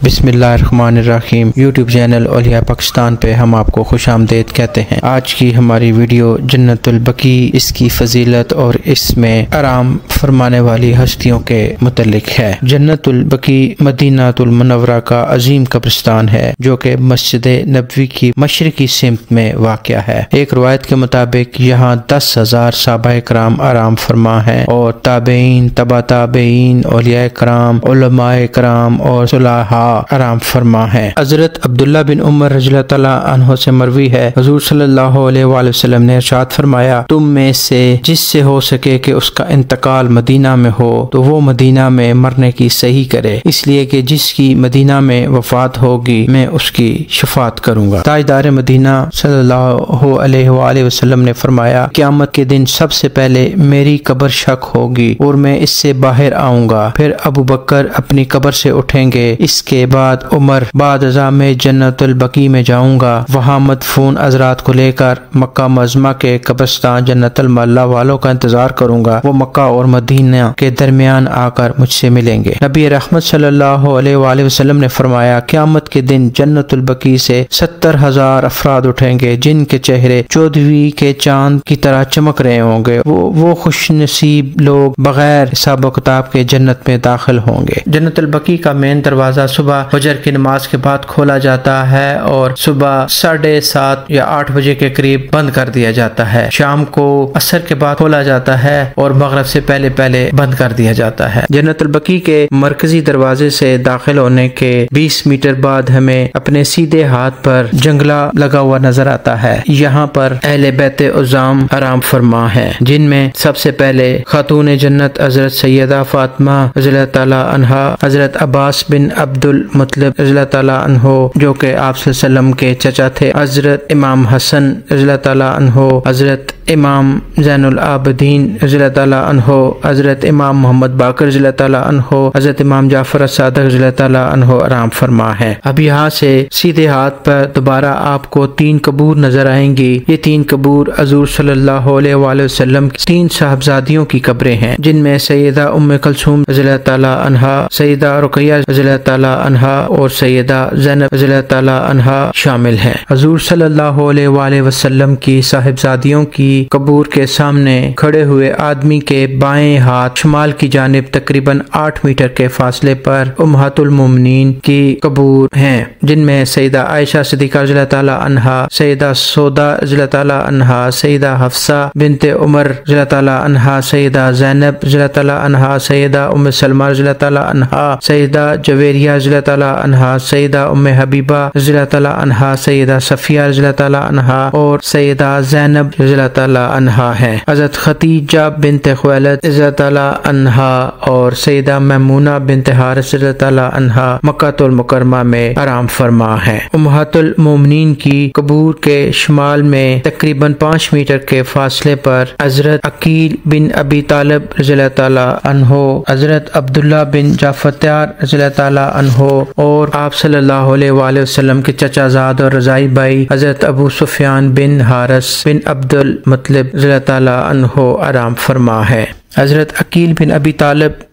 بسم اللہ الرحمن الرحیم۔ یوٹیوب چینل اولیاء پاکستان پہ ہم آپ کو خوش آمدید کہتے ہیں۔ آج کی ہماری ویڈیو جنت البقیع، اس کی فضیلت اور اس میں آرام فرمانے والی ہستیوں کے متعلق ہے۔ جنت البقیع مدینہ المنورہ کا عظیم قبرستان ہے جو کہ مسجد نبوی کی مشرقی سمت میں واقع ہے۔ ایک روایت کے مطابق یہاں 10,000 صحابہ کرام آرام فرما ہیں اور تابعین، تبع تابعین، اولیاء کرام، علماء کرام اور صلحاء آرام فرما ہے۔ حضرت عبداللہ بن عمر رضی اللہ تعالیٰ عنہ سے مروی ہے، حضور صلی اللہ علیہ وآلہ وسلم نے ارشاد فرمایا، تم میں سے جس سے ہو سکے کہ اس کا انتقال مدینہ میں ہو تو وہ مدینہ میں مرنے کی صحیح کرے، اس لیے کہ جس کی مدینہ میں وفات ہوگی میں اس کی شفاعت کروں گا۔ تاجدار مدینہ صلی اللہ علیہ وآلہ وسلم نے فرمایا، قیامت کے دن سب سے پہلے میری قبر شق ہوگی اور میں اس سے باہر آؤں گا، پھر ابو بکر اپنی قبر سے اٹھیں گے، اس کے بعد عمر، بعد ازاں میں جنت البقیع میں جاؤں گا، وہاں مدفون حضرات کو لے کر مکہ معظمہ کے قبرستان جنت المعلا والوں کا انتظار کروں گا، وہ مکہ اور مدینہ کے درمیان آ کر مجھ سے ملیں گے۔ نبی رحمت صلی اللہ علیہ وآلہ وسلم نے فرمایا، قیامت کے دن جنت البقیع سے 70,000 افراد اٹھیں گے جن کے چہرے 14ویں کے چاند کی طرح چمک رہے ہوں گے، وہ خوش نصیب لوگ بغیر حساب و کتاب کے جنت میں داخل ہوں گے۔ جنت البقیع کا مین دروازہ صبح فجر کی نماز کے بعد کھولا جاتا ہے اور صبح 7:30 یا 8 بجے کے قریب بند کر دیا جاتا ہے۔ شام کو عصر کے بعد کھولا جاتا ہے اور مغرب سے پہلے بند کر دیا جاتا ہے۔ جنت البقیع کے مرکزی دروازے سے داخل ہونے کے 20 میٹر بعد ہمیں اپنے سیدھے ہاتھ پر جنگلہ لگا ہوا نظر آتا ہے۔ یہاں پر اہل بیت عظام آرام فرما ہے، جن میں سب سے پہلے خاتون جنت حضرت سیدہ فاطمہ رضی اللہ تعالی عنہا، حضرت عباس بن عبد المطلب رضی اللہ تعالیٰ عنہ جو کہ آپ صلی اللہ علیہ وسلم کے چچا تھے، حضرت امام حسن رضی اللہ تعالیٰ عنہ، حضرت امام زین العابدین رضی اللہ تعالیٰ عنہ، حضرت امام محمد باقر رضی اللہ تعالیٰ عنہ، حضرت امام جعفر الصادق رضی اللہ تعالیٰ عنہ آرام فرما ہے۔ اب یہاں سے سیدھے ہاتھ پر دوبارہ آپ کو 3 قبور نظر آئیں گی۔ یہ 3 قبور حضور صلی اللہ علیہ وآلہ وسلم کی 3 صاحبزادیوں کی قبریں ہیں، جن میں سیدہ ام کلثوم رضی اللہ تعالیٰ عنہا، سیدہ رقیہ رضی اللہ تعالیٰ عنہا اور سیدہ زینب رضی اللہ تعالیٰ عنہا شامل ہیں۔ حضور صلی اللہ علیہ وآلہ وسلم کی صاحبزادیوں کی قبور کے سامنے کھڑے ہوئے آدمی کے بائیں ہاتھ شمال کی جانب تقریباً 8 میٹر کے فاصلے پر امہات المومنین کی قبور ہیں، جن میں سیدہ عائشہ صدیقہ رضی اللہ تعالیٰ عنہا، سیدہ سودا رضی اللہ تعالیٰ عنہا، سیدہ حفصہ بنت عمر رضی اللہ تعالیٰ عنہا، سیدہ زینب رضی اللہ تعالیٰ عنہا، سیدہ ام سلمہ رضی اللہ تعالیٰ عنہا، سیدہ جویریہ رضی اللہ تعالیٰ عنہا، سیدہ ام حبیبہ رضی اللہ تعالیٰ عنہا، سیدہ صفیہ رضی اللہ تعالیٰ عنہا اور سیدہ زینب رضی اللہ تعالیٰ عنہا ہے۔ حضرت خدیجہ بنت خویلد رضی اللہ تعالیٰ عنہا اور سیدہ میمونہ بنت حارث رضی اللہ تعالیٰ عنہا مکہ المکرمہ میں آرام فرما ہے۔ امہات المومنین کی قبور کے شمال میں تقریباً 5 میٹر کے فاصلے پر حضرت عقیل بن ابی طالب رضی اللہ تعالیٰ عنہ، حضرت عبداللہ بن جعفر طیار رضی اللہ تعالیٰ عنہ اور آپ صلی اللہ علیہ وآلہ وسلم کے چچا زاد اور رضائی بھائی حضرت ابو سفیان بن حارث بن عبد المطلب رضی اللہ تعالیٰ عنہ آرام فرما ہے۔ حضرت عقیل بن ابی طالب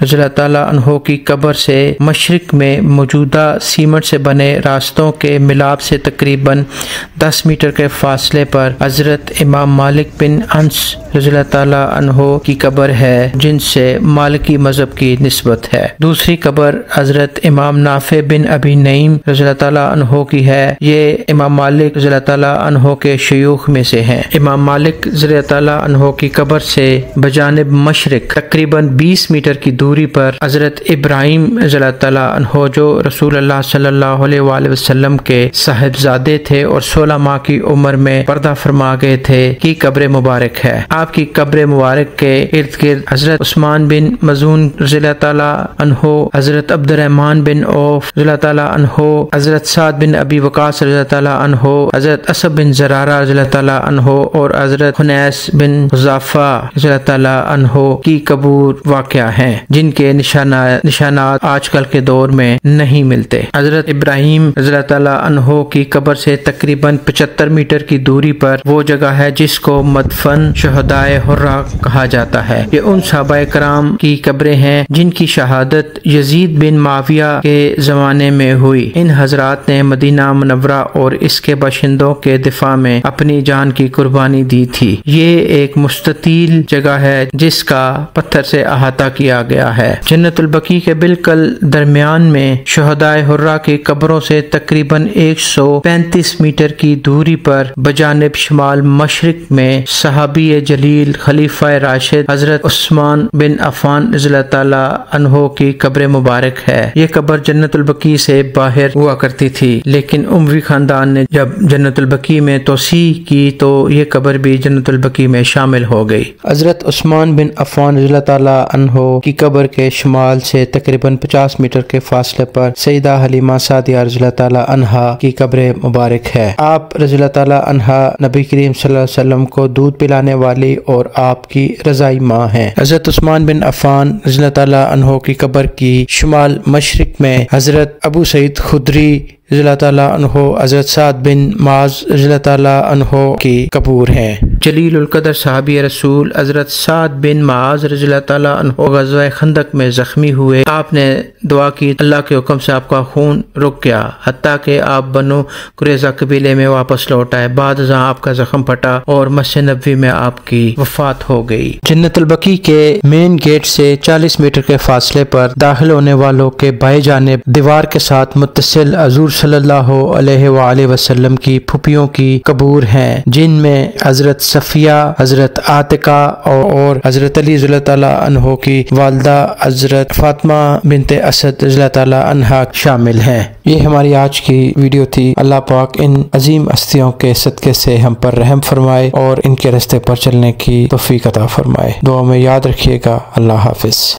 رضی اللہ تعالیٰ عنہ کی قبر سے مشرق میں موجودہ سیمنٹ سے بنے راستوں کے ملاب سے تقریباً 10 میٹر کے فاصلے پر حضرت امام مالک بن انس رضی اللہ تعالیٰ عنہ کی قبر ہے، جن سے مالکی مذہب کی نسبت ہے۔ دوسری قبر حضرت امام نافع بن ابی نعیم رضی اللہ تعالیٰ عنہ کی ہے، یہ امام مالک رضی اللہ تعالیٰ عنہ کے شیوخ میں سے ہیں۔ امام مالک رضی اللہ تعالیٰ عنہ کی قبر سے بجانب مشرق تقریباً 20 میٹر کی دوری پر حضرت ابراہیم رضی اللہ تعالیٰ عنہ جو رسول اللہ صلی اللہ علیہ وآلہ وسلم کے صاحبزادے تھے اور 16 ماہ کی عمر میں پردہ فرما گئے تھے کی قبر مبارک ہے۔ آپ کی قبر مبارک کے ارد گرد حضرت عثمان بن مظعون رضی اللہ تعالیٰ عنہ، حضرت عبد الرحمن بن عوف رضی اللہ تعالیٰ عنہ، حضرت سعد بن ابی وقاص رضی اللہ تعالیٰ عنہ، حضرت اسد بن زرارہ رضی اللہ تعالیٰ عنہ اور حضرت خنیس بن حذافہ رضی اللہ تعالیٰ عنہ کی قبور واقع ہیں، جن کے نشانات آج کل کے دور میں نہیں ملتے۔ حضرت ابراہیم رضی اللہ تعالیٰ عنہ کی قبر سے تقریباً 75 میٹر کی دوری پر وہ جگہ ہے جس کو مدفن شہدائے حرہ کہا جاتا ہے۔ یہ ان صحابہ کرام کی قبریں ہیں جن کی شہادت یزید بن معاویہ کے زمانے میں ہوئی۔ ان حضرات نے مدینہ منورہ اور اس کے باشندوں کے دفاع میں اپنی جان کی قربانی دی تھی۔ یہ ایک مستطیل جگہ ہے جس کا پتھر سے احاطہ کیا گیا ہے۔ جنت البقیع کے بالکل درمیان میں شہدائے حرہ کی قبروں سے تقریباً 135 میٹر کی دوری پر بجانب شمال مشرق میں صحابی جلیل خلیفہ راشد حضرت عثمان بن عفان رضی اللہ تعالیٰ عنہ کی قبر مبارک ہے۔ یہ قبر جنت البقیع سے باہر ہوا کرتی تھی، لیکن اموی خاندان نے جب جنت البقیع میں توسیع کی تو یہ قبر بھی جنت البقیع میں شامل ہو گئی۔ حضرت عثمان بن عفان رضی اللہ تعالیٰ عنہ کی قبر کے شمال سے تقریباً 50 میٹر کے فاصلے پر سیدہ حلیمہ سعدیہ رضی اللہ تعالیٰ عنہا کی قبر مبارک ہے۔ آپ رضی اللہ تعالیٰ عنہا نبی کریم صلی اللہ علیہ وسلم کو دودھ پلانے والی اور آپ کی رضائی ماں ہیں۔ حضرت عثمان بن عفان رضی اللہ تعالیٰ عنہ کی قبر کی شمال مشرق میں حضرت ابو سعید خدری رضی اللہ تعالیٰ عنہ، حضرت سعد بن معاذ رضی اللہ تعالیٰ عنہ کی قبور ہیں۔ جلیل القدر صحابی رسول حضرت سعد بن معاذ رضی اللہ تعالیٰ عنہ غزوہ خندق میں زخمی ہوئے۔ آپ نے دعا کی، اللہ کے حکم سے آپ کا خون رک گیا، حتیٰ کہ آپ بنو قریظہ قبیلے میں واپس لوٹ آئے۔ بعد ازاں آپ کا زخم پھٹا اور مسجد نبوی میں آپ کی وفات ہو گئی۔ جنت البقیع کے مین گیٹ سے 40 میٹر کے فاصلے پر داخل ہونے والوں کے بائیں جانب دیوار کے ساتھ متصل حضور صلی اللہ علیہ وآلہ وسلم کی پھوپھیوں کی قبور ہیں، جن میں حضرت صفیہ، حضرت عاتقہ اور حضرت علی رضی اللہ تعالیٰ عنہ کی والدہ حضرت فاطمہ بنت اسد رضی اللہ تعالیٰ عنہا شامل ہیں۔ یہ ہماری آج کی ویڈیو تھی۔ اللہ پاک ان عظیم ہستیوں کے صدقے سے ہم پر رحم فرمائے اور ان کے راستے پر چلنے کی توفیق عطا فرمائے۔ دعا میں یاد رکھیے گا۔ اللہ حافظ۔